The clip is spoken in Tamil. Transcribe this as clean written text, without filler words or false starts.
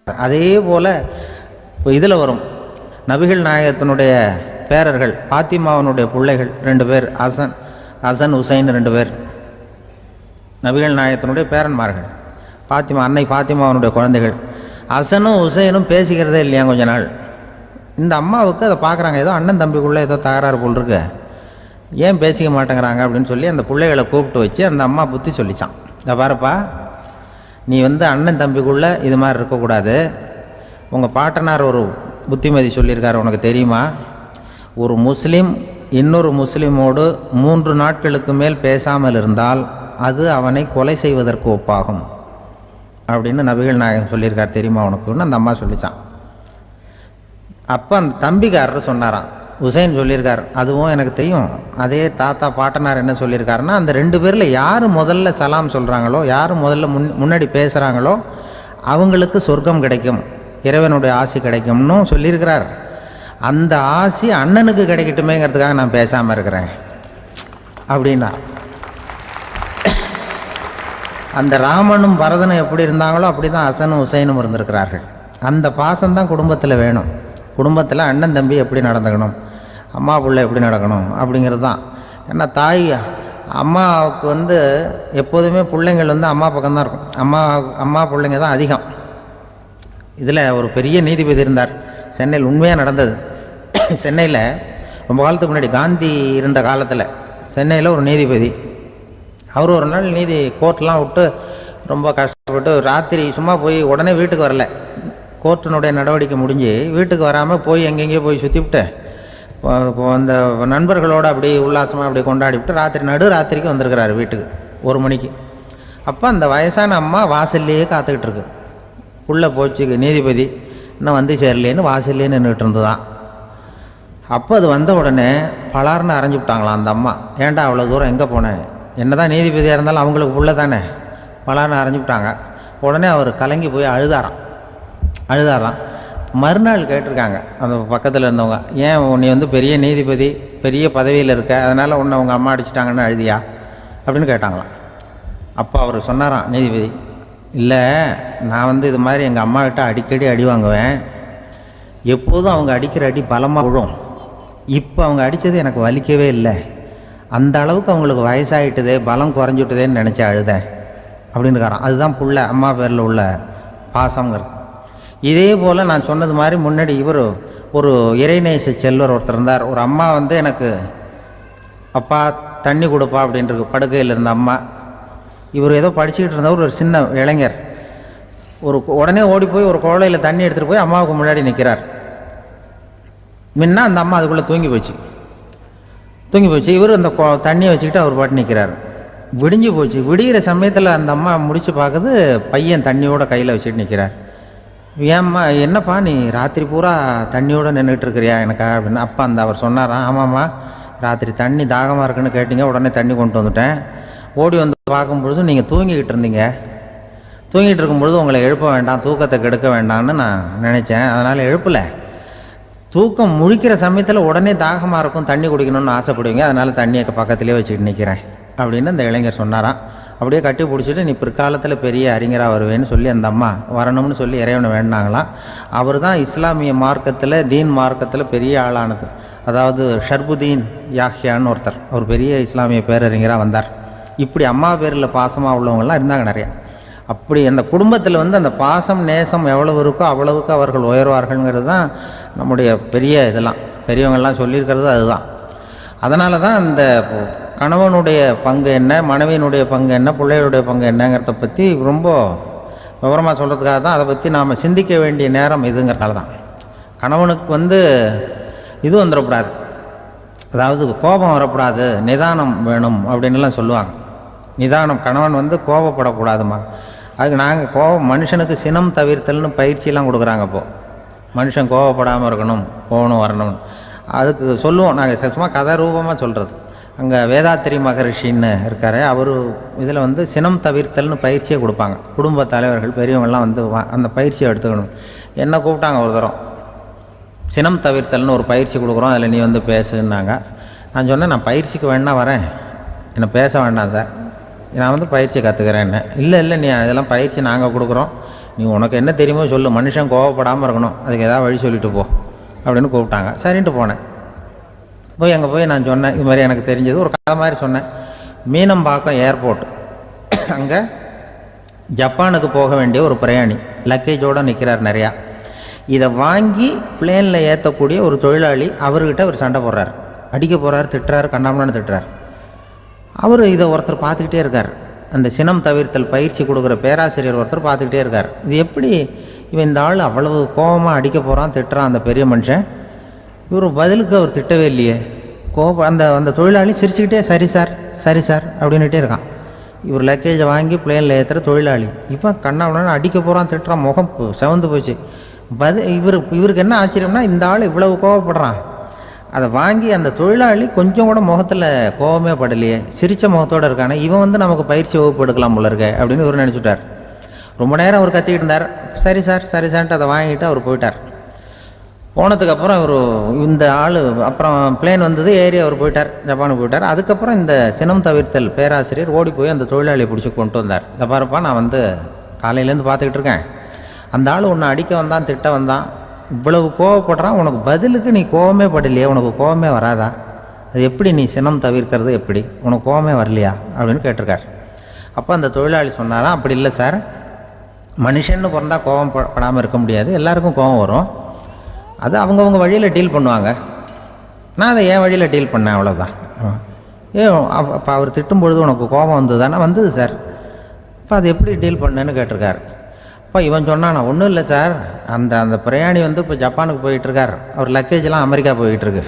அதே போல் இப்போ இதில் வரும் நபிகள் நாயகத்தினுடைய பேரர்கள் பாத்திமாவனுடைய பிள்ளைகள் 2 பேர், ஹசன் ஹுசைன் 2 பேர் நபிகள் நாயகத்தினுடைய பேரன்மார்கள். அன்னை பாத்திமாவனுடைய குழந்தைகள். ஹசனும் ஹுசைனும் பேசிக்கிறதே இல்லையா கொஞ்ச நாள். இந்த அம்மாவுக்கு அதை பார்க்குறாங்க, ஏதோ அண்ணன் தம்பிக்குள்ளே ஏதோ தகராறு போல் இருக்கு, ஏன் பேசிக்க மாட்டேங்கிறாங்க அப்படின்னு சொல்லி அந்த பிள்ளைகளை கூப்பிட்டு வச்சு அந்த அம்மா புத்தி சொல்லிச்சான். இந்த பாருப்பா, நீ அண்ணன் தம்பிக்குள்ளே இது மாதிரி இருக்கக்கூடாது. உங்கள் பாட்டனார் ஒரு புத்திமதி சொல்லியிருக்காரு, உனக்கு தெரியுமா? ஒரு முஸ்லீம் இன்னொரு முஸ்லீமோடு 3 நாட்களுக்கு மேல் பேசாமல் இருந்தால் அது அவனை கொலை செய்வதற்கு ஒப்பாகும் அப்படின்னு நபிகள் நாயகம் சொல்லியிருக்கார், தெரியுமா உனக்குன்னு அந்த அம்மா சொல்லிச்சான். அப்போ அந்த தம்பிக்காரர் சொன்னாராம், ஹுசைன் சொல்லியிருக்கார், அதுவும் எனக்கு தெரியும். அதே தாத்தா பாட்டனார் என்ன சொல்லியிருக்காருன்னா, அந்த 2 பேரில் யார் முதல்ல சலாம் சொல்கிறாங்களோ, யார் முதல்ல முன்னாடி பேசுகிறாங்களோ அவங்களுக்கு சொர்க்கம் கிடைக்கும், இறைவனுடைய ஆசி கிடைக்கும்னு சொல்லியிருக்கிறார். அந்த ஆசி அண்ணனுக்கு கிடைக்கட்டுமேங்கிறதுக்காக நான் பேசாமல் இருக்கிறேன் அப்படின்னா. அந்த ராமனும் பரதனும் எப்படி இருந்தாங்களோ அப்படி தான் ஹசனும் ஹுசைனும் இருந்திருக்கிறார்கள். அந்த பாசம்தான் குடும்பத்தில் வேணும். குடும்பத்தில் அண்ணன் தம்பி எப்படி நடந்துக்கணும், அம்மா பிள்ளை எப்படி நடக்கணும் அப்படிங்கிறது தான். ஏன்னா அம்மாவுக்கு எப்போதுமே பிள்ளைங்கள் அம்மா பக்கம்தான் இருக்கும். அம்மா பிள்ளைங்க தான் அதிகம். இதில் ஒரு பெரிய நீதிபதி இருந்தார் சென்னையில், உண்மையாக நடந்தது. சென்னையில் ரொம்ப காலத்துக்கு முன்னாடி காந்தி இருந்த காலத்தில் சென்னையில் ஒரு நீதிபதி, அவர் ஒரு நாள் கோர்ட்லாம் விட்டு ரொம்ப கஷ்டப்பட்டு ராத்திரி சும்மா போய் உடனே வீட்டுக்கு வரல. கோர்ட்டினுடைய நடவடிக்கை முடிஞ்சு வீட்டுக்கு வராமல் போய் எங்கெங்கேயோ போய் சுற்றிவிட்டு அந்த நண்பர்களோடு அப்படி உல்லாசமாக அப்படி கொண்டாடிவிட்டு நடுராத்திரிக்கு வந்திருக்கிறாரு வீட்டுக்கு 1 மணிக்கு. அப்போ அந்த வயசான அம்மா வாசல்லையே காத்துக்கிட்டு இருக்கு. உள்ளே போச்சு நீதிபதி, இன்னும் வந்து சேரலேன்னு வாசல்லே நின்றுட்டு இருந்துதான். அப்போ அது வந்த உடனே பலார்னு அரைஞ்சி விட்டாங்களாம் அந்த அம்மா. ஏன்டா அவ்வளோ தூரம் எங்கே போனேன், என்ன தான் நீதிபதியாக இருந்தாலும் அவங்களுக்கு புள்ள தானே, பலார்னு அரைஞ்சி விட்டாங்க. உடனே அவர் கலங்கி போய் அழுதாராம். மறுநாள் கேட்டிருக்காங்க அந்த பக்கத்தில் இருந்தவங்க, ஏன் நீ பெரிய நீதிபதி, பெரிய பதவியில் இருக்க, அதனால் உன்னை உங்கள் அம்மா அடிச்சிட்டாங்கன்னு அழுதியா அப்படின்னு கேட்டாங்களாம். அப்போ அவர் சொன்னாராம் நீதிபதி, இல்லை நான் இது மாதிரி எங்கள் அம்மாக்கிட்ட அடிக்கடி அடி வாங்குவேன், எப்போதும் அவங்க அடிக்கிற அடி பலமாக விழும், இப்போ அவங்க அடித்தது எனக்கு வலிக்கவே இல்லை, அந்த அளவுக்கு அவங்களுக்கு வயசாகிட்டுதே, பலம் குறைஞ்சிட்டுதேன்னு நினச்சி அழுதேன் அப்படின்னுக்காரான். அதுதான் புள்ள அம்மா பேரில் உள்ள பாசங்கிறது. இதே போல் நான் சொன்னது மாதிரி முன்னாடி இவர் ஒரு இறைநேச செல்வர் ஒருத்தர் இருந்தார். ஒரு அம்மா எனக்கு அப்பா தண்ணி கொடுப்பா அப்படின்றது படுக்கையில் இருந்த அம்மா. இவர் ஏதோ படிச்சுக்கிட்டு இருந்தவர், ஒரு சின்ன இளைஞர், உடனே ஓடி போய் ஒரு குவளையில் தண்ணி எடுத்துகிட்டு போய் அம்மாவுக்கு முன்னாடி நிற்கிறார். முன்ன அந்த அம்மா அதுக்குள்ளே தூங்கி போச்சு. இவர் அந்த தண்ணியை வச்சுக்கிட்டு அவர் பாட்டு நிற்கிறார். விடிஞ்சு போச்சு. விடிகிற சமயத்தில் அந்த அம்மா முடிச்சு பார்க்குது, பையன் தண்ணியோட கையில் வச்சுட்டு நிற்கிறார். ஏம்மா என்னப்பா நீ ராத்திரி பூரா தண்ணியோடு நின்றுட்டு இருக்கிறியா எனக்கா அப்படின்னு. அப்போ அவர் சொன்னாராம், ஆமாம்மா ராத்திரி தண்ணி தாகமாக இருக்குன்னு கேட்டீங்க, உடனே தண்ணி கொண்டு வந்துட்டேன். ஓடி வந்து பார்க்கும்பொழுது நீங்கள் தூங்கிக்கிட்டு இருந்தீங்க, தூங்கிட்டு இருக்கும்பொழுது உங்களை எழுப்ப வேண்டாம், தூக்கத்தை கெடுக்க வேண்டாம்னு நான் நினச்சேன், அதனால் எழுப்பலை. தூக்கம் முழிக்கிற சமயத்தில் உடனே தாகமாக இருக்கும், தண்ணி குடிக்கணும்னு ஆசைப்படுவீங்க, அதனால் தண்ணியை பக்கத்துலேயே வச்சுக்கிட்டு நிற்கிறேன் அப்படின்னு அந்த இளைஞர் சொன்னாராம். அப்படியே கட்டி பிடிச்சிட்டு நீ பிற்காலத்தில் பெரிய அறிஞராக வருவேன்னு சொல்லி அந்த அம்மா வரணும்னு சொல்லி இறைவனை வேண்டாங்களாம். அவர் தான் இஸ்லாமிய மார்க்கத்தில், தீன் மார்க்கத்தில் பெரிய ஆளானது. அதாவது ஷர்புதீன் யாஹ்யான்னு ஒருத்தர், அவர் பெரிய இஸ்லாமிய பேரறிஞராக வந்தார். இப்படி அம்மா பேரில் பாசமாக உள்ளவங்கள்லாம் இருந்தாங்க நிறையா. அப்படி அந்த குடும்பத்தில் அந்த பாசம் நேசம் எவ்வளவு இருக்கோ அவ்வளவுக்கு அவர்கள் உயர்வார்கள்ங்கிறது தான் நம்முடைய பெரிய இதெல்லாம் பெரியவங்கள்லாம் சொல்லியிருக்கிறது அதுதான். அதனால தான் அந்த கணவனுடைய பங்கு என்ன, மனைவியினுடைய பங்கு என்ன, பிள்ளைகளுடைய பங்கு என்னங்கிறத பற்றி ரொம்ப விவரமாக சொல்கிறதுக்காக தான் அதை பற்றி நாம் சிந்திக்க வேண்டிய நேரம் இதுங்கிறனால தான். கணவனுக்கு இது வந்துடக்கூடாது, அதாவது கோபம் வரக்கூடாது, நிதானம் வேணும் அப்படின்லாம் சொல்லுவாங்க. நிதானம், கணவன் கோபப்படக்கூடாதுமா. அதுக்கு நாங்கள் மனுஷனுக்கு சினம் தவிர்த்தல்னு பயிற்சியெல்லாம் கொடுக்குறாங்க. இப்போது மனுஷன் கோபப்படாமல் இருக்கணும், போகணும் வரணும், அதுக்கு சொல்லுவோம் நாங்கள். சும்மா கதை ரூபமாக சொல்கிறது. அங்கே வேதாத்திரி மகரிஷின்னு இருக்கார், அவர் இதில் சினம் தவிர்த்தல்னு பயிற்சியை கொடுப்பாங்க. குடும்ப தலைவர்கள் பெரியவங்கள்லாம் அந்த பயிற்சியை எடுத்துக்கணும். என்ன கூப்பிட்டாங்க ஒரு தரம், சினம் தவிர்த்தல்னு ஒரு பயிற்சி கொடுக்குறோம், அதில் நீ பேசுன்னாங்க. நான் சொன்னேன், நான் பயிற்சிக்கு வேணா வரேன், என்னை பேச வேண்டாம் சார், நான் பயிற்சி கற்றுக்கிறேன். இல்லை நீ அதெல்லாம் பயிற்சி நாங்கள் கொடுக்குறோம், நீ உனக்கு என்ன தெரியுமோ சொல்லு, மனுஷன் கோவப்படாமல் இருக்கணும், அதுக்கு ஏதாவது வழி சொல்லிட்டு போ அப்படின்னு கூப்பிட்டாங்க. சரின்ட்டு போனேன். போய் அங்கே போய் நான் சொன்னேன், இது மாதிரி எனக்கு தெரிஞ்சது ஒரு கதை மாதிரி சொன்னேன். மீனம்பாக்கம் ஏர்போர்ட், அங்கே ஜப்பானுக்கு போக வேண்டிய ஒரு பிரயாணி லக்கேஜோடு நிற்கிறார் நிறையா. இதை வாங்கி பிளேனில் ஏற்றக்கூடிய ஒரு தொழிலாளி அவர்கிட்ட ஒரு சண்டை போடுறார், அடிக்க போகிறார், திட்டுறாரு, கண்ணாமலான்னு திட்டுறார். அவர் இதை ஒருத்தர் பார்த்துக்கிட்டே இருக்கார். அந்த சினம் தவிர்த்தல் பயிற்சி கொடுக்குற பேராசிரியர் ஒருத்தர் பார்த்துக்கிட்டே இருக்கார். இது எப்படி இவன் இந்த ஆள் அவ்வளவு கோபமாக அடிக்க போகிறான், திட்டுறான் அந்த பெரிய மனுஷன், இவர் பதிலுக்கு அவர் திட்டவே இல்லையே. அந்த தொழிலாளி சிரிச்சுக்கிட்டே சரி சார் சரி சார் அப்படின்னுட்டே இருக்கான். இவர் லக்கேஜை வாங்கி பிளேனில் ஏற்றுற தொழிலாளி இவன் கண்ணாமலான்னு அடிக்க போகிறான், திட்டுறான், முகம் செவந்து போச்சு. இவருக்கு என்ன ஆச்சரியம்னா, இந்த ஆள் இவ்வளவு கோவப்படுறான், அதை வாங்கி அந்த தொழிலாளி கொஞ்சம் கூட முகத்தில் கோபமே படலையே, சிரித்த முகத்தோடு இருக்கானே, இவன் நமக்கு பயிற்சி வகுப்பு எடுக்கலாம் போல இருக்க அப்படின்னு இவர் நினச்சிட்டார். ரொம்ப நேரம் அவர் கத்திக்கிட்டு இருந்தார். சரி சார் சரி சார்ன்ட்டு அதை வாங்கிட்டு அவர் போயிட்டார். போனதுக்கப்புறம் இவர் இந்த ஆள் அப்புறம் பிளேன் வந்தது, ஏறி அவர் போயிட்டார், ஜப்பானுக்கு போயிட்டார். அதுக்கப்புறம் இந்த சினம் தவிர்த்தல் பேராசிரியர் ஓடி போய் அந்த தொழிலாளியை பிடிச்சி கொண்டு வந்தார். இதை பாருப்பா, நான் காலையிலேருந்து பார்த்துக்கிட்டு இருக்கேன், அந்த ஆள் உன்னை அடிக்க வந்தான், திட்ட வந்தான், இவ்வளவு கோவப்படுறான், உனக்கு பதிலுக்கு நீ கோவமே படலையே, உனக்கு கோவமே வராதா, அது எப்படி நீ சினம் தவிர்க்கிறது, எப்படி உனக்கு கோவமே வரலையா அப்படின்னு கேட்டிருக்கார். அப்போ அந்த தொழிலாளி சொன்னாராம், அப்படி இல்லை சார், மனுஷன்னு பிறந்தா கோவம் படாமல் இருக்க முடியாது, எல்லாருக்கும் கோவம் வரும், அது அவங்கவுங்க வழியில் டீல் பண்ணுவாங்க, நான் அதை என் வழியில் டீல் பண்ணேன், அவ்வளோதான். அப்போ அவர் திட்டும் பொழுது உனக்கு கோபம் வந்ததுதானே? வந்தது சார். இப்போ அது எப்படி டீல் பண்ணேன்னு கேட்டிருக்கார். இப்போ இவன் சொன்னான், நான் ஒன்றும் இல்லை சார், அந்த பிரயாணி இப்போ ஜப்பானுக்கு போயிட்டுருக்கார், அவர் லக்கேஜெலாம் அமெரிக்கா போயிட்டுருக்கு.